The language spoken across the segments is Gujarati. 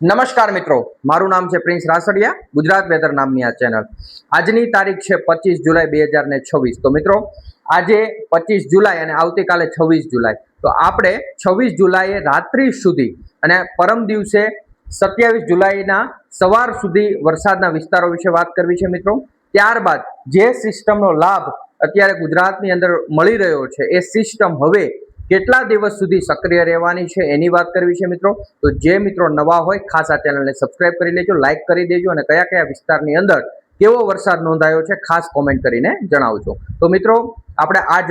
નમસ્કાર મિત્રો, મારું નામ છે પ્રિન્સ રાસડિયા, ગુજરાત વેધર નામની આ ચેનલ. આજની તારીખ છે 25 જુલાઈ 2026. તો મિત્રો, આજે 25 જુલાઈ અને આવતીકાલે 26 જુલાઈ. તો આપણે 26 જુલાઈએ રાત્રિ સુધી અને પરમ દિવસે 27 જુલાઈના સવાર સુધી વરસાદના વિસ્તારો વિશે વાત કરવી છે મિત્રો. ત્યારબાદ જે સિસ્ટમનો લાભ અત્યારે ગુજરાતની અંદર મળી રહ્યો છે એ સિસ્ટમ હવે કેટલા દિવસ સુધી સક્રિય રહેવાની છે એની વાત કરવી છે મિત્રો. તો જે મિત્રો નવા હોય ખાસ આ ચેનલને સબસ્ક્રાઇબ કરી લેજો, લાઇક કરી દેજો અને કયા કયા વિસ્તારની અંદર કેવો વરસાદ નોંધાયો છે ખાસ કોમેન્ટ કરીને જણાવજો. તો મિત્રો, આપણે આજ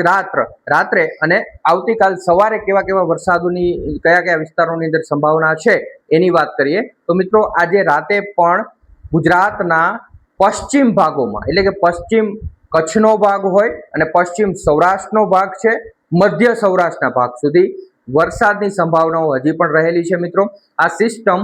રાત્રે અને આવતીકાલ સવારે કેવા કેવા વરસાદોની કયા કયા વિસ્તારોની અંદર સંભાવના છે એની વાત કરીએ. તો મિત્રો, આજે રાતે પણ ગુજરાતના પશ્ચિમ ભાગોમાં, એટલે કે પશ્ચિમ કચ્છનો ભાગ હોય અને પશ્ચિમ સૌરાષ્ટ્રનો ભાગ છે, મધ્ય સૌરાષ્ટ્રના ભાગ સુધી વરસાદની સંભાવનાઓ હજી પણ રહેલી છે મિત્રો. આ સિસ્ટમ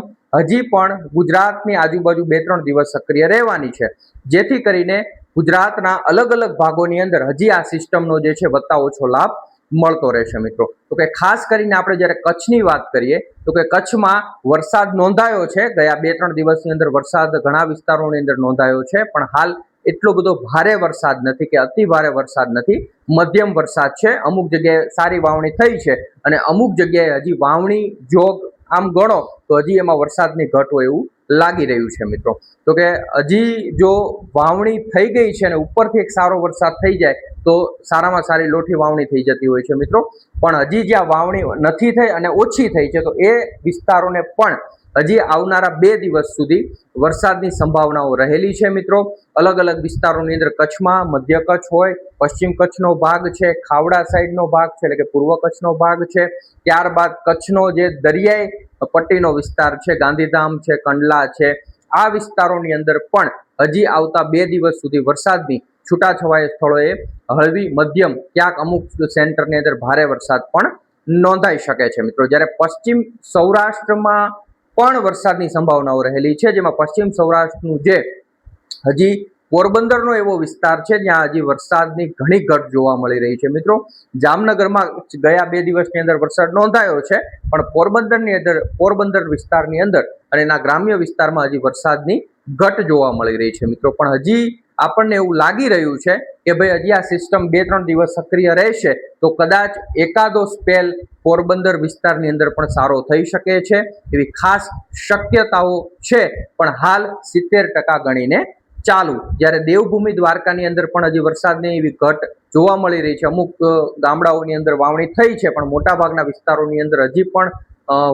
હજી પણ ગુજરાતની આજુબાજુ 2-3 દિવસ સક્રિય રહેવાની છે, જેથી કરીને ગુજરાતના અલગ અલગ ભાગોની અંદર હજી આ સિસ્ટમનો જે છે વત્તા ઓછો લાભ મળતો રહેશે મિત્રો. તો કે ખાસ કરીને આપણે જ્યારે કચ્છની વાત કરીએ તો કે કચ્છમાં વરસાદ નોંધાયો છે. ગયા 2-3 દિવસની અંદર વરસાદ ઘણા વિસ્તારોની અંદર નોંધાયો છે, પણ હાલ એટલો બધો ભારે વરસાદ નથી કે અતિ ભારે વરસાદ નથી, મધ્યમ વરસાદ છે. અમુક જગ્યાએ સારી વાવણી થઈ છે અને અમુક જગ્યાએ હજી વાવણી જોગ આમ ગણો તો હજી એમાં વરસાદની ઘટ હોય એવું લાગી રહ્યું છે મિત્રો. તો કે હજી જો વાવણી થઈ ગઈ છે અને ઉપરથી એક સારો વરસાદ થઈ જાય તો સારામાં સારી લોઠી વાવણી થઈ જતી હોય છે મિત્રો. પણ હજી જ્યાં વાવણી નથી થઈ અને ઓછી થઈ છે તો એ વિસ્તારોને પણ હજી આવનારા 2 દિવસ સુધી વરસાદની સંભાવનાઓ રહેલી છે મિત્રો. અલગ અલગ વિસ્તારોની અંદર કચ્છમાં મધ્ય કચ્છ હોય, પશ્ચિમ કચ્છનો ભાગ છે, ખાવડા સાઈડનો ભાગ છે એટલે કે પૂર્વ કચ્છનો ભાગ છે, ત્યારબાદ કચ્છનો જે દરિયાઈ પટ્ટીનો વિસ્તાર છે, ગાંધીધામ છે, કંડલા છે, આ વિસ્તારોની અંદર પણ હજી આવતા 2 દિવસ સુધી વરસાદની છૂટાછવાયા સ્થળોએ હળવી મધ્યમ ક્યાંક અમુક સેન્ટરની અંદર ભારે વરસાદ પણ નોંધાઈ શકે છે મિત્રો. જ્યારે પશ્ચિમ સૌરાષ્ટ્રમાં પણ વરસાદની સંભાવનાઓ રહેલી છે, જેમાં પશ્ચિમ સૌરાષ્ટ્રનું જે હજી પોરબંદરનો એવો વિસ્તાર છે જ્યાં હજી વરસાદની ઘણી ઘટ જોવા મળી રહી છે મિત્રો. જામનગરમાં ગયા 2 દિવસની અંદર વરસાદ નોંધાયો છે, પણ પોરબંદર વિસ્તારની અંદર અને એના ગ્રામ્ય વિસ્તારમાં હજી વરસાદની ઘટ જોવા મળી રહી છે મિત્રો. પણ હજી આપણને એવું લાગી રહ્યું છે કે ભાઈ હજી આ સિસ્ટમ 2-3 દિવસ સક્રિય રહેશે તો કદાચ એકાદો સ્પેલ પોરબંદર વિસ્તારની અંદર પણ સારો થઈ શકે છે એવી ખાસ શક્યતાઓ છે, પણ હાલ 70% ગણીને ચાલુ. જ્યારે દેવભૂમિ દ્વારકાની અંદર પણ હજી વરસાદની એવી ઘટ જોવા મળી રહી છે. અમુક ગામડાઓની અંદર વાવણી થઈ છે, પણ મોટાભાગના વિસ્તારોની અંદર હજી પણ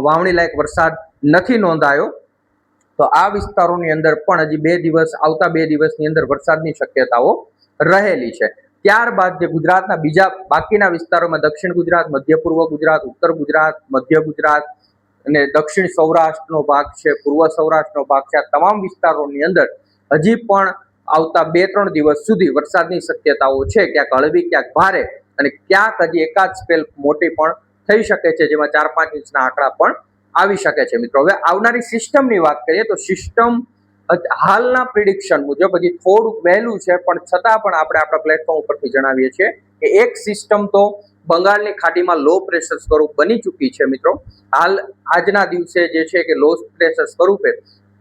વાવણી લાયક વરસાદ નથી નોંધાયો. તો આ વિસ્તારોની અંદર પણ હજી 2 દિવસ, આવતા 2 દિવસની અંદર વરસાદની શક્યતાઓ રહેલી છે. ત્યારબાદ જે ગુજરાતના બીજા બાકીના વિસ્તારોમાં દક્ષિણ ગુજરાત, મધ્ય પૂર્વ ગુજરાત, ઉત્તર ગુજરાત, મધ્ય ગુજરાત અને દક્ષિણ સૌરાષ્ટ્રનો ભાગ છે, પૂર્વ સૌરાષ્ટ્રનો ભાગ છે, આ તમામ વિસ્તારોની અંદર હજી પણ આવતા 2-3 દિવસ સુધી વરસાદની શક્યતાઓ છે, ક્યાંક હળવી, ક્યાંક ભારે અને ક્યાંક હજી એકાદ સ્પેલ મોટી પણ થઈ શકે છે, જેમાં 4-5 ઇંચના આંકડા પણ આવી શકે છે મિત્રો. હવે આવનારી સિસ્ટમની વાત કરીએ તો સિસ્ટમ હાલના પ્રિડિક્શન મુજબ હજી થોડુંક વહેલું છે, પણ છતાં પણ આપણે આપણા પ્લેટફોર્મ ઉપરથી જણાવીએ છીએ કે એક સિસ્ટમ તો બંગાળની ખાડીમાં લો પ્રેશર સ્વરૂપ બની ચૂકી છે મિત્રો. હાલ આજના દિવસે જે છે કે લો પ્રેશર સ્વરૂપે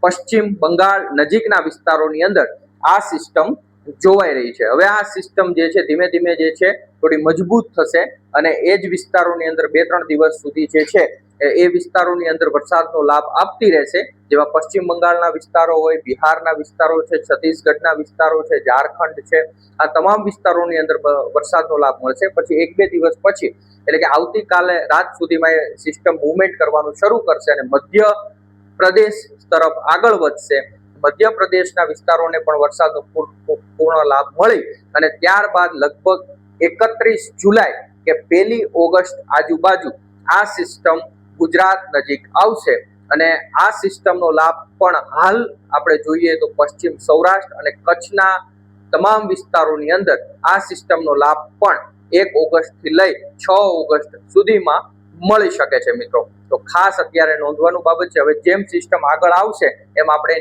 પશ્ચિમ બંગાળ નજીકના વિસ્તારોની અંદર આ સિસ્ટમ જોવાઈ રહી છે. હવે આ સિસ્ટમ જે છે ધીમે ધીમે જે છે થોડી મજબૂત થશે અને એ જ વિસ્તારોની અંદર 2-3 દિવસ સુધી જે છે એ વિસ્તારોની અંદર વરસાદનો લાભ આપતી રહેશે, જેમાં પશ્ચિમ બંગાળના વિસ્તારો હોય, બિહારના વિસ્તારો છે, છત્તીસગઢના વિસ્તારો છે, ઝારખંડ છે, આ તમામ વિસ્તારોની અંદર વરસાદનો લાભ મળશે. પછી 1-2 દિવસ પછી એટલે કે આવતીકાલે રાત સુધીમાં એ સિસ્ટમ મુવમેન્ટ કરવાનું શરૂ કરશે અને મધ્ય પ્રદેશ તરફ આગળ વધશે. મધ્યપ્રદેશના વિસ્તારોને પણ વરસાદનો પૂર્ણ લાભ મળી અને ત્યારબાદ લગભગ 31 જુલાઈ કે 1 ઓગસ્ટ આજુબાજુ આ સિસ્ટમ ગુજરાત નજીક આવશે અને આ સિસ્ટમનો લાભ પણ હાલ આપણે જોઈએ તો પશ્ચિમ સૌરાષ્ટ્ર અને કચ્છના તમામ વિસ્તારોની અંદર આ સિસ્ટમનો લાભ પણ 1 ઓગસ્ટથી લઈ 6 ઓગસ્ટ સુધીમાં મળી શકે છે મિત્રો. તો ખાસ અત્યારે નોંધવાનું બાબત છે, હવે જેમ સિસ્ટમ આગળ આવશે એમ આપણે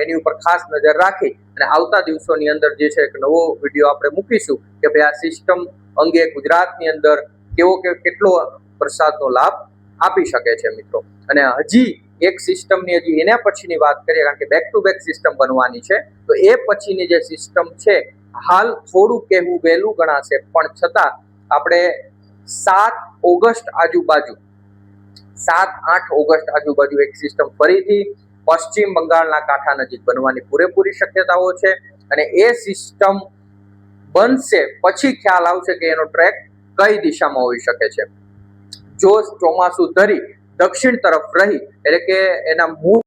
એની ઉપર ખાસ નજર રાખી અને આવતા દિવસોની અંદર જે છે એક નવો વિડીયો આપણે મૂકીશું કે ભાઈ આ સિસ્ટમ અંગે ગુજરાતની અંદર કેટલો વરસાદનો લાભ આપી શકે છે મિત્રો. અને હજી એક સિસ્ટમની હજી એના પછીની વાત કરીએ, કારણ કે બેક ટુ બેક સિસ્ટમ બનવાની છે, તો એ પછીની જે સિસ્ટમ છે હાલ થોડું કહેવું વહેલું ગણાશે, પણ છતાં આપણે 7 ઓગસ્ટ આજુબાજુ 7-8 ઓગસ્ટ આજુબાજુ એક સિસ્ટમ ફરીથી પશ્ચિમ બંગાળના કાંઠા નજીક બનવાની પૂરેપૂરી શક્યતાઓ છે. અને એ સિસ્ટમ બનશે પછી ખ્યાલ આવશે કે એનો ટ્રેક કઈ દિશામાં હોઈ શકે છે. જો ચોમાસું ધરી દક્ષિણ તરફ રહી, એટલે કે એના મૂળ